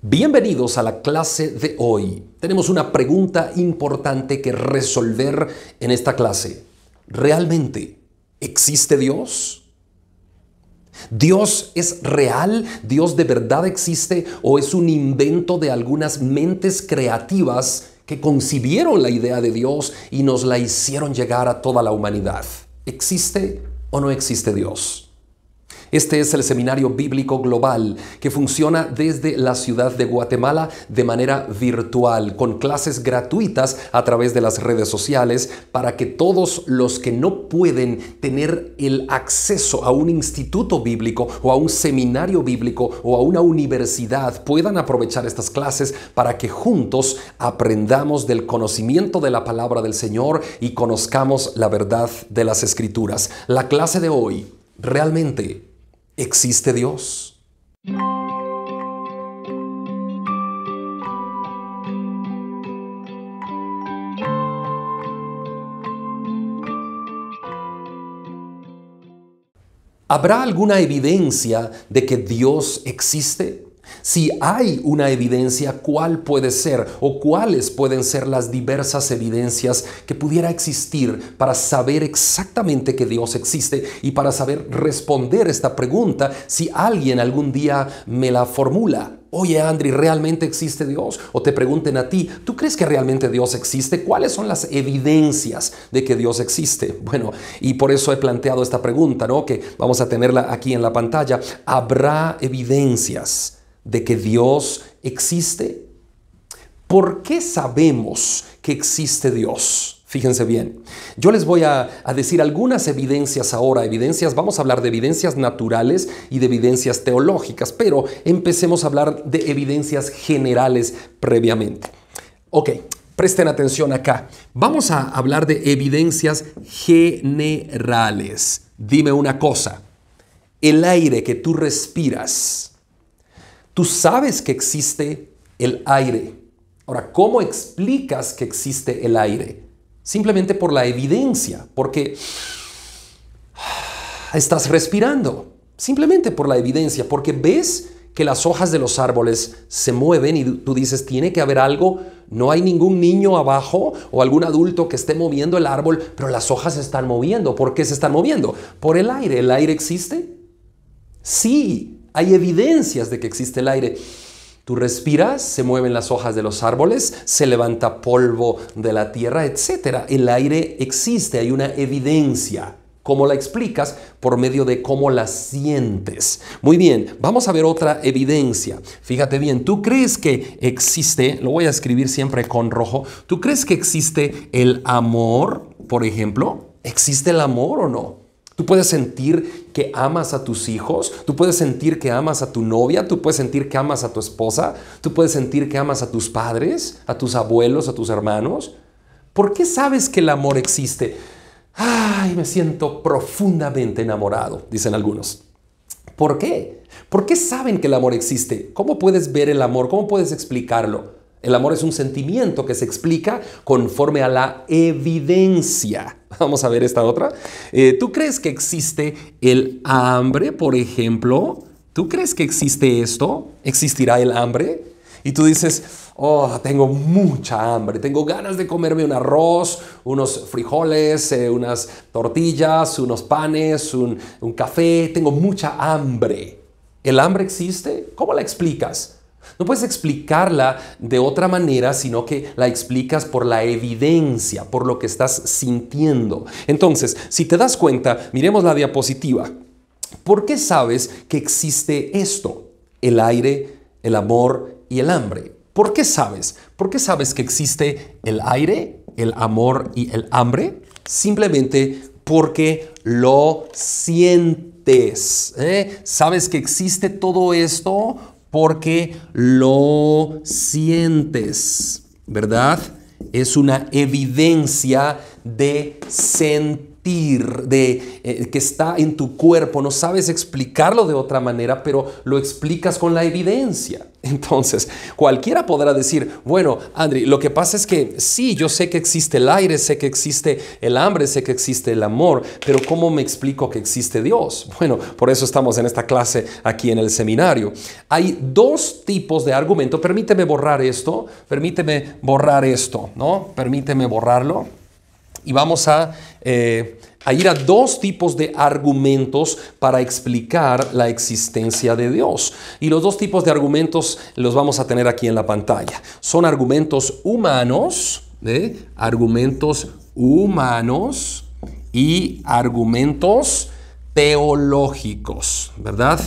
Bienvenidos a la clase de hoy. Tenemos una pregunta importante que resolver en esta clase. ¿Realmente existe Dios? ¿Dios es real? ¿Dios de verdad existe? ¿O es un invento de algunas mentes creativas que concibieron la idea de Dios y nos la hicieron llegar a toda la humanidad? ¿Existe o no existe Dios? Este es el Seminario Bíblico Global que funciona desde la ciudad de Guatemala de manera virtual, con clases gratuitas a través de las redes sociales para que todos los que no pueden tener el acceso a un instituto bíblico o a un seminario bíblico o a una universidad puedan aprovechar estas clases para que juntos aprendamos del conocimiento de la palabra del Señor y conozcamos la verdad de las Escrituras. La clase de hoy, ¿realmente existe Dios? ¿Habrá alguna evidencia de que Dios existe? Si hay una evidencia, ¿cuál puede ser o cuáles pueden ser las diversas evidencias que pudiera existir para saber exactamente que Dios existe y para saber responder esta pregunta si alguien algún día me la formula? Oye, Andri, ¿realmente existe Dios? O te pregunten a ti, ¿tú crees que realmente Dios existe? ¿Cuáles son las evidencias de que Dios existe? Bueno, y por eso he planteado esta pregunta, ¿no? Que vamos a tenerla aquí en la pantalla. ¿Habrá evidencias de que Dios existe? ¿Por qué sabemos que existe Dios? Fíjense bien, yo les voy a decir algunas evidencias ahora, vamos a hablar de evidencias naturales y de evidencias teológicas, pero empecemos a hablar de evidencias generales previamente. Ok, presten atención acá. Vamos a hablar de evidencias generales. Dime una cosa, el aire que tú respiras, ¿tú sabes que existe el aire? Ahora, ¿cómo explicas que existe el aire? Simplemente por la evidencia, porque estás respirando. Simplemente por la evidencia, porque ves que las hojas de los árboles se mueven y tú dices, tiene que haber algo, no hay ningún niño abajo o algún adulto que esté moviendo el árbol, pero las hojas se están moviendo. ¿Por qué se están moviendo? Por el aire. ¿El aire existe? Sí, hay evidencias de que existe el aire. Tú respiras, se mueven las hojas de los árboles, se levanta polvo de la tierra, etc. El aire existe, hay una evidencia. ¿Cómo la explicas? Por medio de cómo la sientes. Muy bien, vamos a ver otra evidencia. Fíjate bien, ¿tú crees que existe, lo voy a escribir siempre con rojo, ¿tú crees que existe el amor, por ejemplo? ¿Existe el amor o no? Tú puedes sentir que amas a tus hijos, tú puedes sentir que amas a tu novia, tú puedes sentir que amas a tu esposa, tú puedes sentir que amas a tus padres, a tus abuelos, a tus hermanos. ¿Por qué sabes que el amor existe? Ay, me siento profundamente enamorado, dicen algunos. ¿Por qué? ¿Por qué saben que el amor existe? ¿Cómo puedes ver el amor? ¿Cómo puedes explicarlo? El amor es un sentimiento que se explica conforme a la evidencia. Vamos a ver esta otra. ¿Tú crees que existe el hambre, por ejemplo? ¿Tú crees que existe esto? ¿Existirá el hambre? Y tú dices, oh, tengo mucha hambre, tengo ganas de comerme un arroz, unos frijoles, unas tortillas, unos panes, un café, tengo mucha hambre. ¿El hambre existe? ¿Cómo la explicas? No puedes explicarla de otra manera, sino que la explicas por la evidencia, por lo que estás sintiendo. Entonces, si te das cuenta, miremos la diapositiva. ¿Por qué sabes que existe esto? El aire, el amor y el hambre. ¿Por qué sabes? ¿Por qué sabes que existe el aire, el amor y el hambre? Simplemente porque lo sientes. ¿Sabes que existe todo esto? Porque lo sientes, ¿verdad? Es una evidencia de sentir. que está en tu cuerpo, no sabes explicarlo de otra manera, pero lo explicas con la evidencia. Entonces, cualquiera podrá decir, bueno, Andri, lo que pasa es que sí, yo sé que existe el aire, sé que existe el hambre, sé que existe el amor, pero ¿cómo me explico que existe Dios? Bueno, por eso estamos en esta clase aquí en el seminario. Hay dos tipos de argumento. Permíteme borrar esto, ¿no? Permíteme borrarlo. Y vamos a ir a dos tipos de argumentos para explicar la existencia de Dios. Y los dos tipos de argumentos los vamos a tener aquí en la pantalla. Son argumentos humanos, y argumentos teológicos, ¿verdad?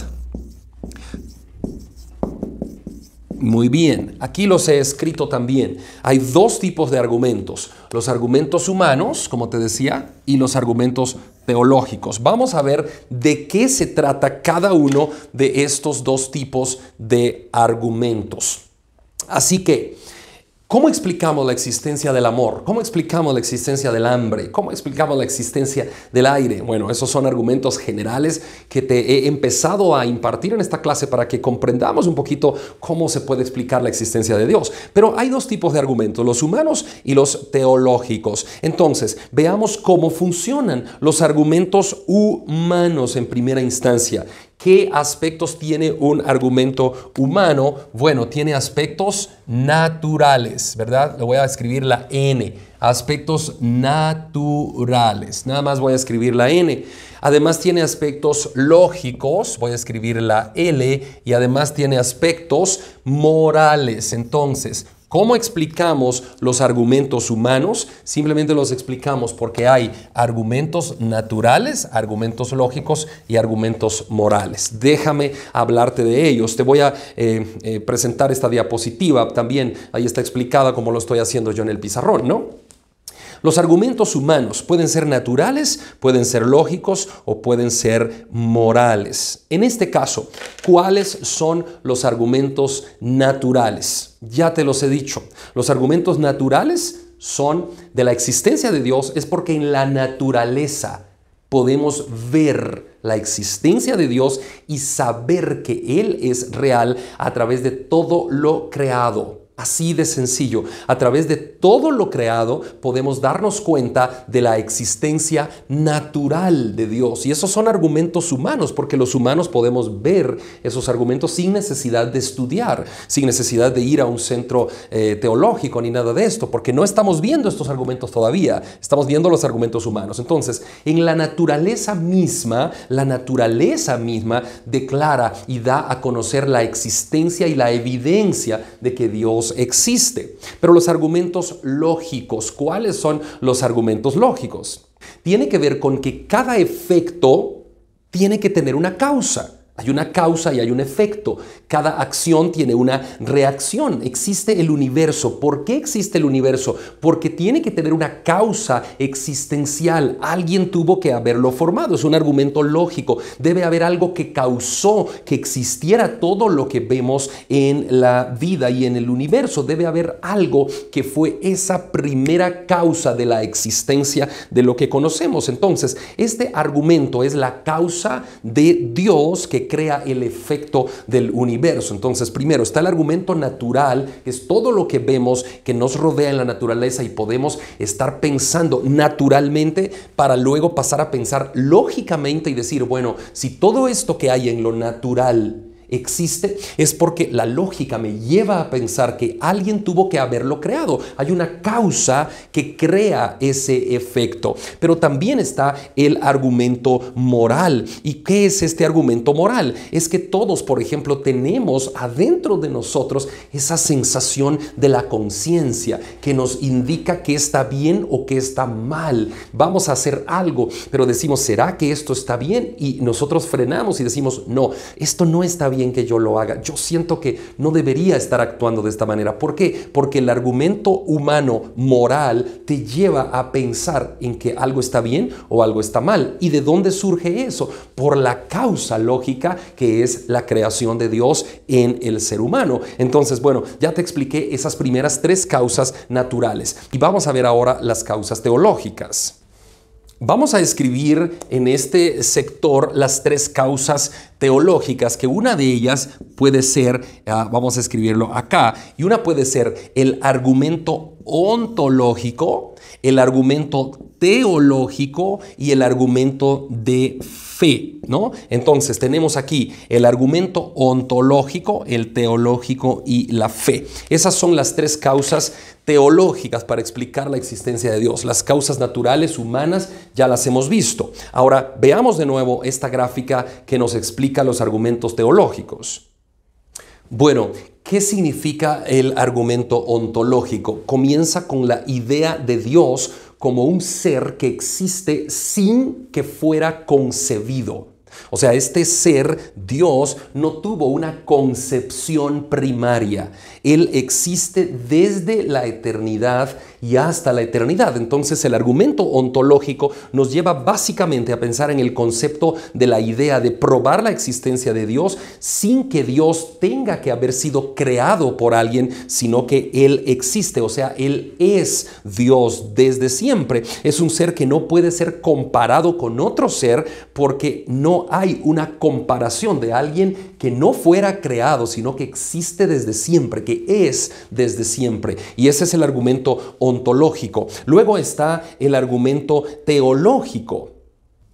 Muy bien, aquí los he escrito también. Hay dos tipos de argumentos, los argumentos humanos, como te decía, y los argumentos teológicos. Vamos a ver de qué se trata cada uno de estos dos tipos de argumentos. Así que, ¿cómo explicamos la existencia del amor? ¿Cómo explicamos la existencia del hambre? ¿Cómo explicamos la existencia del aire? Bueno, esos son argumentos generales que te he empezado a impartir en esta clase para que comprendamos un poquito cómo se puede explicar la existencia de Dios. Pero hay dos tipos de argumentos, los humanos y los teológicos. Entonces, veamos cómo funcionan los argumentos humanos en primera instancia. ¿Qué aspectos tiene un argumento humano? Bueno, tiene aspectos naturales, ¿verdad? Le voy a escribir la N. Aspectos naturales. Nada más voy a escribir la N. Además tiene aspectos lógicos. Voy a escribir la L. Y además tiene aspectos morales. Entonces, ¿cómo explicamos los argumentos humanos? Simplemente los explicamos porque hay argumentos naturales, argumentos lógicos y argumentos morales. Déjame hablarte de ellos. Te voy a presentar esta diapositiva. También ahí está explicada como lo estoy haciendo yo en el pizarrón, ¿no? Los argumentos humanos pueden ser naturales, pueden ser lógicos o pueden ser morales. En este caso, ¿cuáles son los argumentos naturales? Ya te los he dicho. Los argumentos naturales son de la existencia de Dios, es porque en la naturaleza podemos ver la existencia de Dios y saber que Él es real a través de todo lo creado. Así de sencillo, a través de todo lo creado podemos darnos cuenta de la existencia natural de Dios. Y esos son argumentos humanos, porque los humanos podemos ver esos argumentos sin necesidad de estudiar, sin necesidad de ir a un centro teológico ni nada de esto, porque no estamos viendo estos argumentos todavía, estamos viendo los argumentos humanos. Entonces, en la naturaleza misma declara y da a conocer la existencia y la evidencia de que Dios existe. Pero los argumentos lógicos, ¿cuáles son los argumentos lógicos? Tiene que ver con que cada efecto tiene que tener una causa. Hay una causa y hay un efecto. Cada acción tiene una reacción. Existe el universo. ¿Por qué existe el universo? Porque tiene que tener una causa existencial. Alguien tuvo que haberlo formado. Es un argumento lógico. Debe haber algo que causó que existiera todo lo que vemos en la vida y en el universo. Debe haber algo que fue esa primera causa de la existencia de lo que conocemos. Entonces, este argumento es la causa de Dios que crea el efecto del universo. Entonces, primero está el argumento natural, que es todo lo que vemos que nos rodea en la naturaleza y podemos estar pensando naturalmente para luego pasar a pensar lógicamente y decir, bueno, si todo esto que hay en lo natural existe, es porque la lógica me lleva a pensar que alguien tuvo que haberlo creado. Hay una causa que crea ese efecto. Pero también está el argumento moral. ¿Y qué es este argumento moral? Es que todos, por ejemplo, tenemos adentro de nosotros esa sensación de la conciencia que nos indica que está bien o que está mal. Vamos a hacer algo, pero decimos, ¿será que esto está bien? Y nosotros frenamos y decimos, no, esto no está bien que yo lo haga. Yo siento que no debería estar actuando de esta manera. ¿Por qué? Porque el argumento humano moral te lleva a pensar en que algo está bien o algo está mal. ¿Y de dónde surge eso? Por la causa lógica que es la creación de Dios en el ser humano. Entonces, bueno, ya te expliqué esas primeras tres causas naturales y vamos a ver ahora las causas teológicas. Vamos a escribir en este sector las tres causas teológicas, que una de ellas puede ser, vamos a escribirlo acá, y una puede ser el argumento ontológico, el argumento teológico y el argumento de fe, ¿no? Entonces tenemos aquí el argumento ontológico, el teológico y la fe. Esas son las tres causas teológicas para explicar la existencia de Dios. Las causas naturales, humanas, ya las hemos visto. Ahora veamos de nuevo esta gráfica que nos explica los argumentos teológicos. Bueno, ¿qué significa el argumento ontológico? Comienza con la idea de Dios como un ser que existe sin que fuera concebido. O sea, este ser, Dios, no tuvo una concepción primaria. Él existe desde la eternidad y hasta la eternidad. Entonces, el argumento ontológico nos lleva básicamente a pensar en el concepto de la idea de probar la existencia de Dios sin que Dios tenga que haber sido creado por alguien, sino que Él existe. O sea, Él es Dios desde siempre. Es un ser que no puede ser comparado con otro ser porque no hay una comparación de alguien que no fuera creado, sino que existe desde siempre, que es desde siempre. Y ese es el argumento ontológico. Luego está el argumento teológico.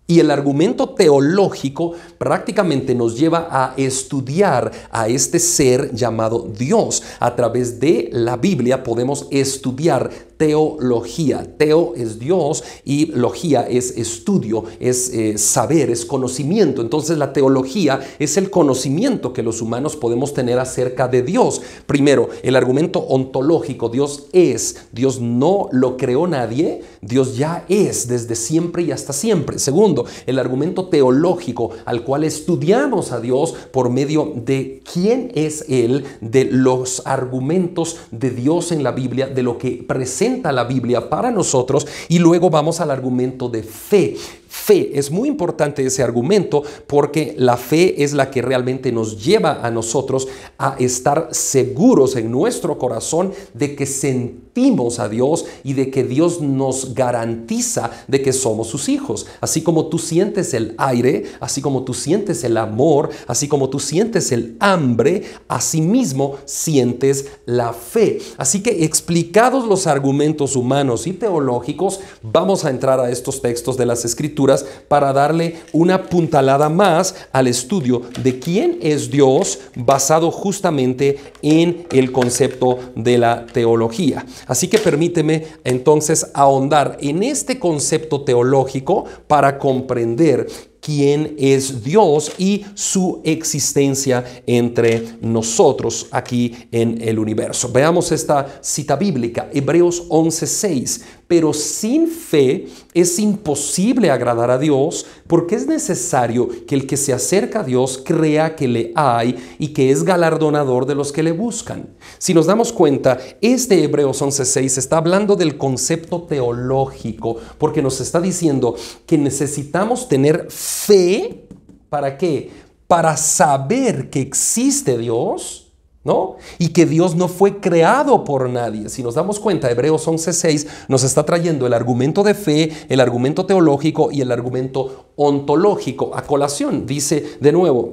Y el argumento teológico prácticamente nos lleva a estudiar a este ser llamado Dios. A través de la Biblia podemos estudiar teología. Teo es Dios y logía es estudio, es saber, es conocimiento. Entonces la teología es el conocimiento que los humanos podemos tener acerca de Dios. Primero, el argumento ontológico. Dios es. Dios no lo creó nadie. Dios ya es desde siempre y hasta siempre. Segundo, el argumento teológico al cual estudiamos a Dios por medio de quién es Él, de los argumentos de Dios en la Biblia, de lo que presenta la Biblia para nosotros, y luego vamos al argumento de fe. Fe, es muy importante ese argumento porque la fe es la que realmente nos lleva a nosotros a estar seguros en nuestro corazón de que sentimos a Dios y de que Dios nos garantiza de que somos sus hijos. Así como tú sientes el aire, así como tú sientes el amor, así como tú sientes el hambre, así mismo sientes la fe. Así que explicados los argumentos humanos y teológicos, vamos a entrar a estos textos de las Escrituras para darle una puntalada más al estudio de quién es Dios basado justamente en el concepto de la teología. Así que permíteme entonces ahondar en este concepto teológico para comprender quién es Dios y su existencia entre nosotros aquí en el universo. Veamos esta cita bíblica, Hebreos 11:6. Pero sin fe es imposible agradar a Dios, porque es necesario que el que se acerca a Dios crea que le hay y que es galardonador de los que le buscan. Si nos damos cuenta, este Hebreos 11:6 está hablando del concepto teológico, porque nos está diciendo que necesitamos tener fe. ¿Para qué? Para saber que existe Dios, ¿no? Y que Dios no fue creado por nadie. Si nos damos cuenta, Hebreos 11:6 nos está trayendo el argumento de fe, el argumento teológico y el argumento ontológico a colación. Dice de nuevo,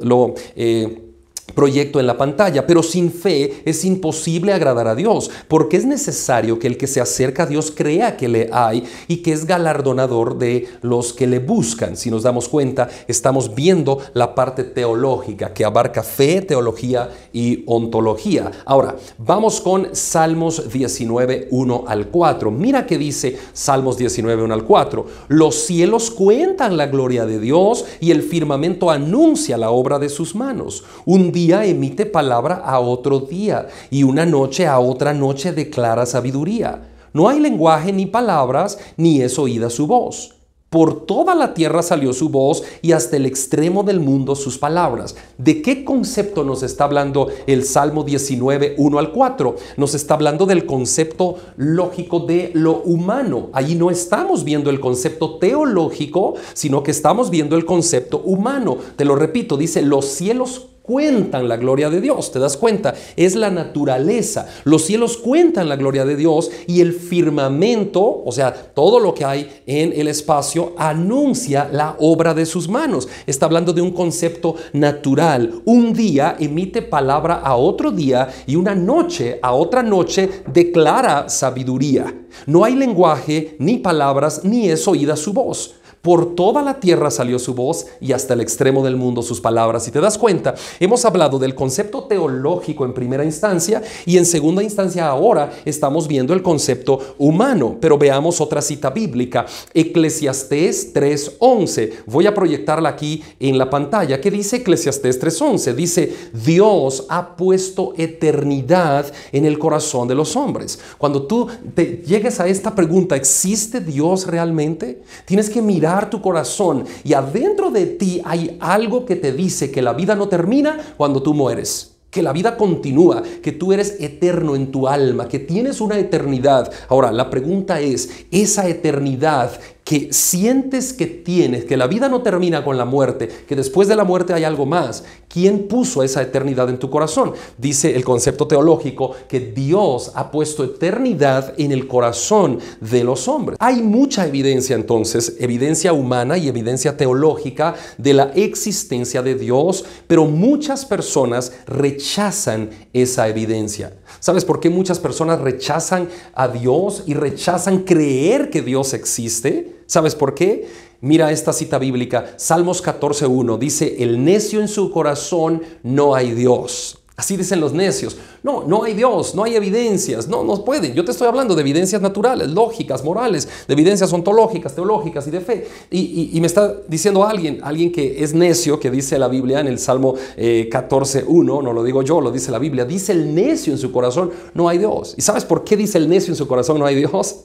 proyecto en la pantalla, pero sin fe es imposible agradar a Dios, porque es necesario que el que se acerca a Dios crea que le hay y que es galardonador de los que le buscan. Si nos damos cuenta, estamos viendo la parte teológica que abarca fe, teología y ontología. Ahora, vamos con Salmos 19, 1 al 4. Mira que dice Salmos 19, 1 al 4. Los cielos cuentan la gloria de Dios y el firmamento anuncia la obra de sus manos. Un día emite palabra a otro día y una noche a otra noche declara sabiduría. No hay lenguaje ni palabras, ni es oída su voz. Por toda la tierra salió su voz y hasta el extremo del mundo sus palabras. ¿De qué concepto nos está hablando el Salmo 19, 1 al 4? Nos está hablando del concepto lógico de lo humano. Allí no estamos viendo el concepto teológico, sino que estamos viendo el concepto humano. Te lo repito, dice, los cielos cuentan la gloria de Dios. ¿Te das cuenta? Es la naturaleza. Los cielos cuentan la gloria de Dios y el firmamento, o sea, todo lo que hay en el espacio, anuncia la obra de sus manos. Está hablando de un concepto natural. Un día emite palabra a otro día y una noche a otra noche declara sabiduría. No hay lenguaje, ni palabras, ni es oída su voz. Por toda la tierra salió su voz y hasta el extremo del mundo sus palabras. Si te das cuenta, hemos hablado del concepto teológico en primera instancia y en segunda instancia ahora estamos viendo el concepto humano. Pero veamos otra cita bíblica, Eclesiastés 3:11. Voy a proyectarla aquí en la pantalla. ¿Qué dice Eclesiastés 3:11? Dice, Dios ha puesto eternidad en el corazón de los hombres. Cuando tú te llegues a esta pregunta, ¿existe Dios realmente? Tienes que mirar tu corazón y adentro de ti hay algo que te dice que la vida no termina cuando tú mueres, que la vida continúa, que tú eres eterno en tu alma, que tienes una eternidad. Ahora, la pregunta es, esa eternidad que sientes que tienes, que la vida no termina con la muerte, que después de la muerte hay algo más. ¿Quién puso esa eternidad en tu corazón? Dice el concepto teológico que Dios ha puesto eternidad en el corazón de los hombres. Hay mucha evidencia entonces, evidencia humana y evidencia teológica de la existencia de Dios, pero muchas personas rechazan esa evidencia. ¿Sabes por qué muchas personas rechazan a Dios y rechazan creer que Dios existe? ¿Sabes por qué? Mira esta cita bíblica, Salmos 14:1, dice, el necio en su corazón no hay Dios. Así dicen los necios. No hay Dios, no hay evidencias, no pueden. Yo te estoy hablando de evidencias naturales, lógicas, morales, de evidencias ontológicas, teológicas y de fe. Y me está diciendo alguien que es necio, que dice la Biblia en el Salmo 14:1, no lo digo yo, lo dice la Biblia, dice el necio en su corazón, no hay Dios. ¿Y sabes por qué dice el necio en su corazón, no hay Dios?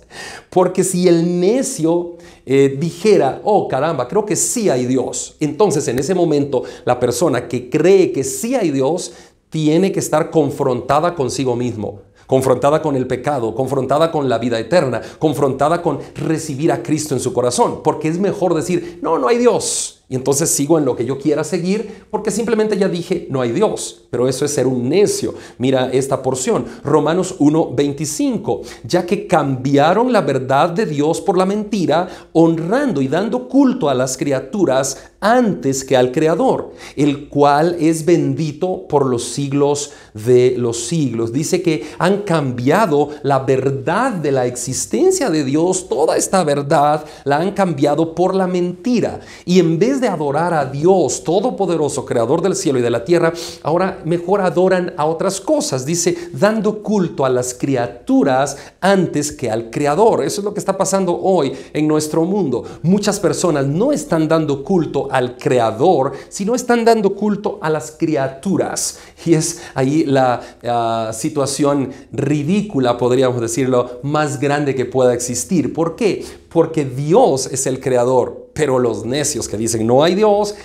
Porque si el necio dijera, oh caramba, creo que sí hay Dios, entonces en ese momento la persona que cree que sí hay Dios tiene que estar confrontada consigo mismo, confrontada con el pecado, confrontada con la vida eterna, confrontada con recibir a Cristo en su corazón, porque es mejor decir, no hay Dios. Y entonces sigo en lo que yo quiera seguir porque simplemente ya dije, no hay Dios. Pero eso es ser un necio. Mira esta porción, Romanos 1:25. Ya que cambiaron la verdad de Dios por la mentira, honrando y dando culto a las criaturas antes que al Creador, el cual es bendito por los siglos de los siglos. Dice que han cambiado la verdad de la existencia de Dios, toda esta verdad la han cambiado por la mentira. Y en vez de adorar a Dios todopoderoso, creador del cielo y de la tierra, ahora mejor adoran a otras cosas. Dice, dando culto a las criaturas antes que al Creador. Eso es lo que está pasando hoy en nuestro mundo. Muchas personas no están dando culto al Creador, sino están dando culto a las criaturas. Y es ahí la situación ridícula, podríamos decirlo, más grande que pueda existir. ¿Por qué? Porque Dios es el Creador, pero los necios que dicen no hay Dios,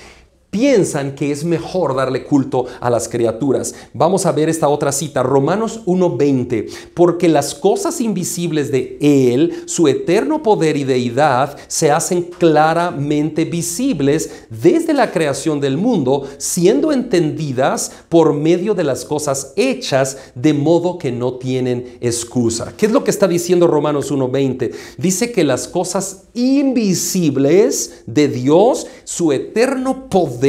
piensan que es mejor darle culto a las criaturas. Vamos a ver esta otra cita, Romanos 1:20. Porque las cosas invisibles de Él, su eterno poder y deidad, se hacen claramente visibles desde la creación del mundo, siendo entendidas por medio de las cosas hechas, de modo que no tienen excusa. ¿Qué es lo que está diciendo Romanos 1:20? Dice que las cosas invisibles de Dios, su eterno poder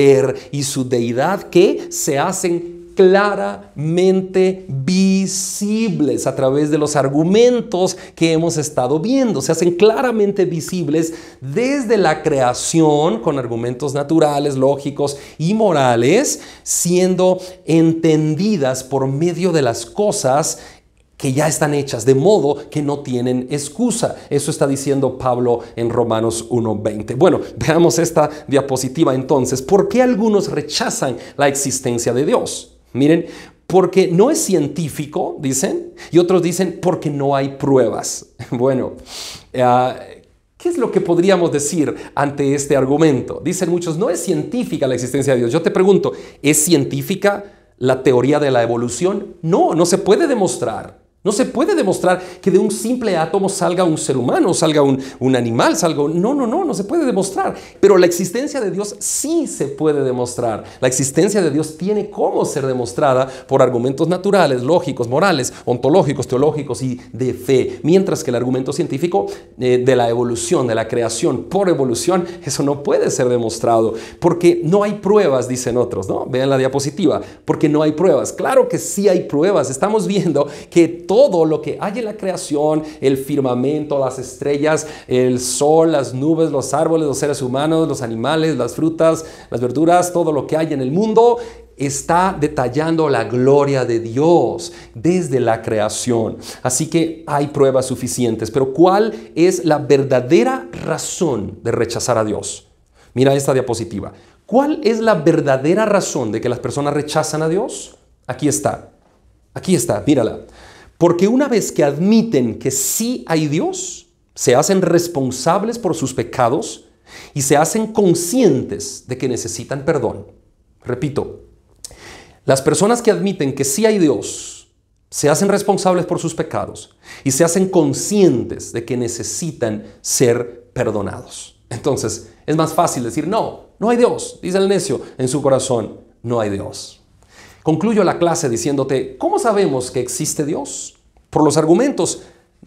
y su deidad, que se hacen claramente visibles a través de los argumentos que hemos estado viendo. Se hacen claramente visibles desde la creación con argumentos naturales, lógicos y morales, siendo entendidas por medio de las cosas que ya están hechas, de modo que no tienen excusa. Eso está diciendo Pablo en Romanos 1:20. Bueno, veamos esta diapositiva entonces. ¿Por qué algunos rechazan la existencia de Dios? Miren, porque no es científico, dicen, y otros dicen porque no hay pruebas. Bueno, ¿qué es lo que podríamos decir ante este argumento? Dicen muchos, no es científica la existencia de Dios. Yo te pregunto, ¿es científica la teoría de la evolución? No se puede demostrar. No se puede demostrar que de un simple átomo salga un ser humano, salga un animal, salga un... No se puede demostrar. Pero la existencia de Dios sí se puede demostrar. La existencia de Dios tiene cómo ser demostrada por argumentos naturales, lógicos, morales, ontológicos, teológicos y de fe. Mientras que el argumento científico de la evolución, de la creación por evolución, eso no puede ser demostrado. Porque no hay pruebas, dicen otros, ¿no? Vean la diapositiva. Porque no hay pruebas. Claro que sí hay pruebas. Estamos viendo que todo lo que hay en la creación, el firmamento, las estrellas, el sol, las nubes, los árboles, los seres humanos, los animales, las frutas, las verduras, todo lo que hay en el mundo está detallando la gloria de Dios desde la creación. Así que hay pruebas suficientes. Pero ¿cuál es la verdadera razón de rechazar a Dios? Mira esta diapositiva. ¿Cuál es la verdadera razón de que las personas rechazan a Dios? Aquí está, mírala. Porque una vez que admiten que sí hay Dios, se hacen responsables por sus pecados y se hacen conscientes de que necesitan perdón. Repito, las personas que admiten que sí hay Dios, se hacen responsables por sus pecados y se hacen conscientes de que necesitan ser perdonados. Entonces, es más fácil decir, no hay Dios, dice el necio en su corazón, no hay Dios. Concluyo la clase diciéndote, ¿cómo sabemos que existe Dios? Por los argumentos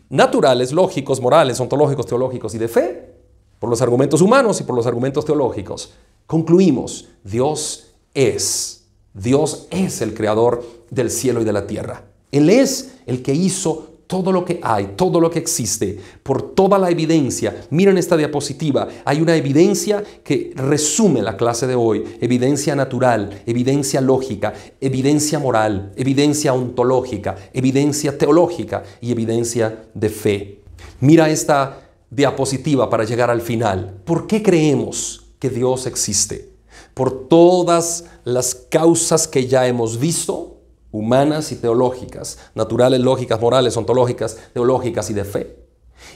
naturales, lógicos, morales, ontológicos, teológicos y de fe. Por los argumentos humanos y por los argumentos teológicos. Concluimos, Dios es el creador del cielo y de la tierra. Él es el que hizo todo lo que hay, todo lo que existe, por toda la evidencia. Miren esta diapositiva, hay una evidencia que resume la clase de hoy, evidencia natural, evidencia lógica, evidencia moral, evidencia ontológica, evidencia teológica y evidencia de fe. Mira esta diapositiva para llegar al final. ¿Por qué creemos que Dios existe? Por todas las causas que ya hemos visto, humanas y teológicas, naturales, lógicas, morales, ontológicas, teológicas y de fe.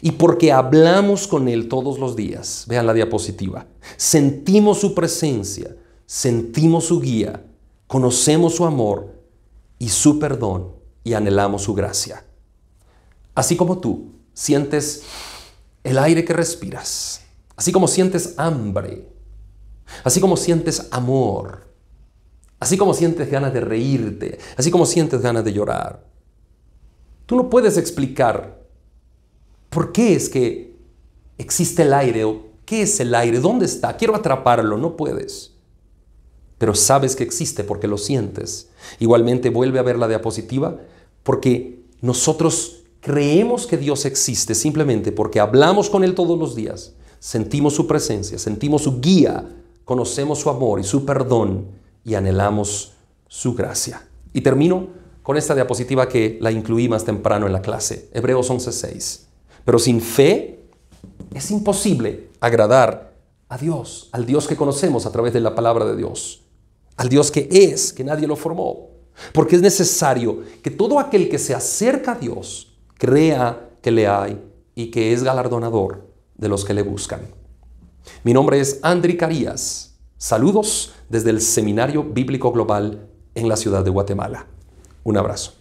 Y porque hablamos con Él todos los días, vean la diapositiva, sentimos su presencia, sentimos su guía, conocemos su amor y su perdón y anhelamos su gracia. Así como tú sientes el aire que respiras, así como sientes hambre, así como sientes amor, así como sientes ganas de reírte, así como sientes ganas de llorar. Tú no puedes explicar por qué es que existe el aire o qué es el aire, dónde está, quiero atraparlo, no puedes. Pero sabes que existe porque lo sientes. Igualmente vuelve a ver la diapositiva porque nosotros creemos que Dios existe simplemente porque hablamos con Él todos los días, sentimos su presencia, sentimos su guía, conocemos su amor y su perdón y anhelamos su gracia. Y termino con esta diapositiva que la incluí más temprano en la clase, Hebreos 11:6. Pero sin fe es imposible agradar a Dios, al Dios que conocemos a través de la palabra de Dios, al Dios que es, que nadie lo formó. Porque es necesario que todo aquel que se acerca a Dios crea que le hay y que es galardonador de los que le buscan. Mi nombre es Andri Carías. Saludos desde el Seminario Bíblico Global en la ciudad de Guatemala. Un abrazo.